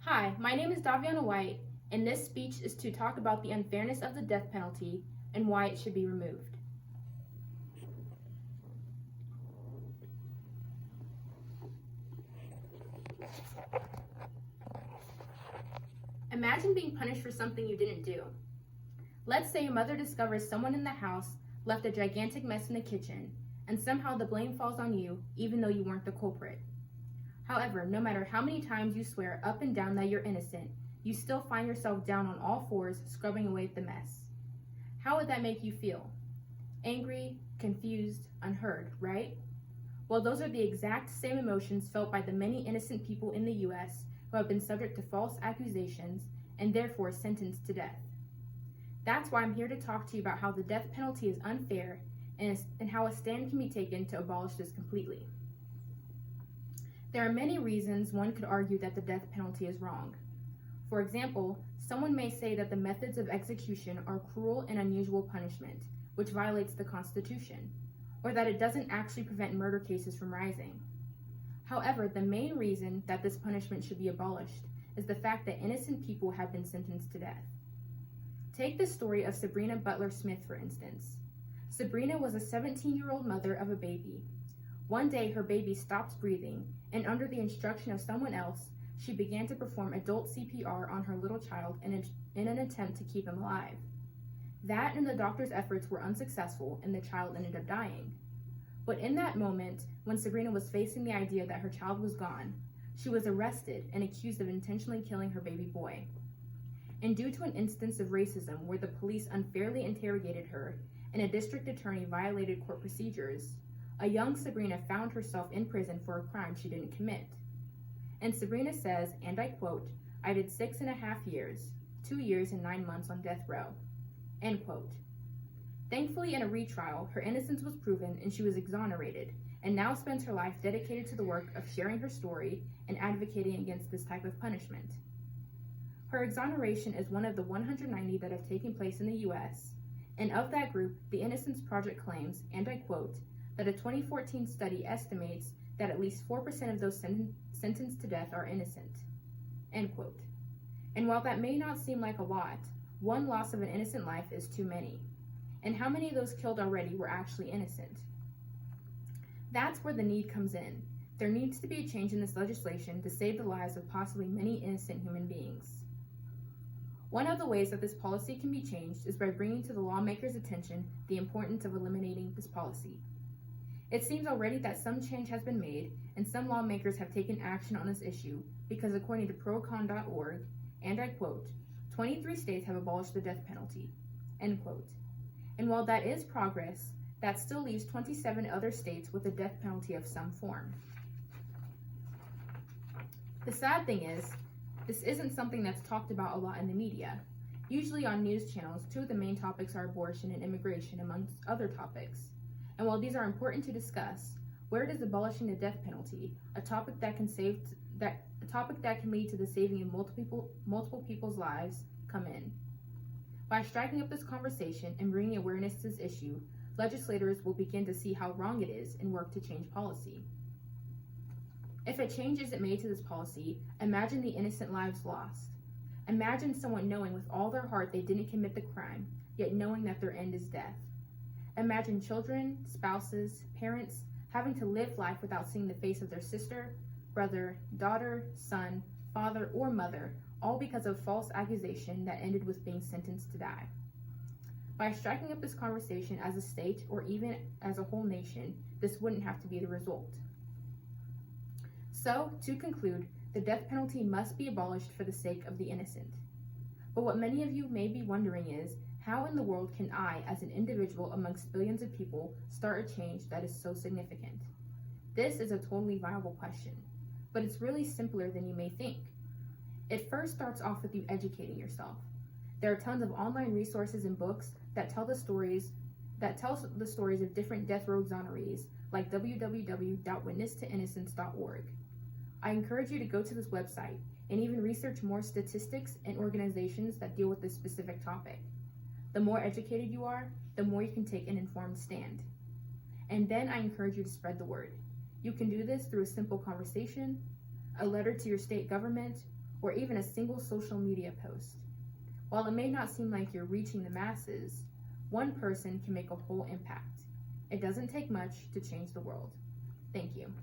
Hi, my name is Daviana White, and this speech is to talk about the unfairness of the death penalty and why it should be removed. Imagine being punished for something you didn't do. Let's say your mother discovers someone in the house left a gigantic mess in the kitchen, and somehow the blame falls on you, even though you weren't the culprit. However, no matter how many times you swear up and down that you're innocent, you still find yourself down on all fours scrubbing away at the mess. How would that make you feel? Angry, confused, unheard, right? Well, those are the exact same emotions felt by the many innocent people in the US who have been subject to false accusations and therefore sentenced to death. That's why I'm here to talk to you about how the death penalty is unfair and how a stand can be taken to abolish this completely. There are many reasons one could argue that the death penalty is wrong. For example, someone may say that the methods of execution are cruel and unusual punishment, which violates the Constitution, or that it doesn't actually prevent murder cases from rising. However, the main reason that this punishment should be abolished is the fact that innocent people have been sentenced to death. Take the story of Sabrina Butler Smith, for instance. Sabrina was a 17-year-old mother of a baby. One day, her baby stopped breathing, and under the instruction of someone else, she began to perform adult CPR on her little child in an attempt to keep him alive. That and the doctor's efforts were unsuccessful, and the child ended up dying. But in that moment, when Sabrina was facing the idea that her child was gone, she was arrested and accused of intentionally killing her baby boy. And due to an instance of racism where the police unfairly interrogated her and a district attorney violated court procedures, a young Sabrina found herself in prison for a crime she didn't commit. And Sabrina says, and I quote, "I did 6.5 years, 2 years and 9 months on death row." End quote. Thankfully, in a retrial, her innocence was proven and she was exonerated, and now spends her life dedicated to the work of sharing her story and advocating against this type of punishment. Her exoneration is one of the 190 that have taken place in the US, and of that group, the Innocence Project claims, and I quote, that a 2014 study estimates that at least 4% of those sentenced to death are innocent. End quote. And while that may not seem like a lot, one loss of an innocent life is too many. And how many of those killed already were actually innocent? That's where the need comes in. There needs to be a change in this legislation to save the lives of possibly many innocent human beings. One of the ways that this policy can be changed is by bringing to the lawmakers' attention the importance of eliminating this policy. It seems already that some change has been made, and some lawmakers have taken action on this issue because according to procon.org, and I quote, 23 states have abolished the death penalty, end quote. And while that is progress, that still leaves 27 other states with a death penalty of some form. The sad thing is, this isn't something that's talked about a lot in the media. Usually on news channels, two of the main topics are abortion and immigration, amongst other topics. And while these are important to discuss, where does abolishing the death penalty, a topic that can lead to the saving of multiple people's lives, come in? By striking up this conversation and bringing awareness to this issue, legislators will begin to see how wrong it is and work to change policy. If a change isn't made to this policy, imagine the innocent lives lost. Imagine someone knowing with all their heart they didn't commit the crime, yet knowing that their end is death. Imagine children, spouses, parents having to live life without seeing the face of their sister, brother, daughter, son, father, or mother, all because of false accusation that ended with being sentenced to die. By striking up this conversation as a state or even as a whole nation, this wouldn't have to be the result. So, to conclude, the death penalty must be abolished for the sake of the innocent. But what many of you may be wondering is, how in the world can I, as an individual amongst billions of people, start a change that is so significant? This is a totally viable question, but it's really simpler than you may think. It first starts off with you educating yourself. There are tons of online resources and books that tell the stories of different death row exonerees, like www.witnesstoinnocence.org. I encourage you to go to this website and even research more statistics and organizations that deal with this specific topic. The more educated you are, the more you can take an informed stand. And then I encourage you to spread the word. You can do this through a simple conversation, a letter to your state government, or even a single social media post. While it may not seem like you're reaching the masses, one person can make a whole impact. It doesn't take much to change the world. Thank you.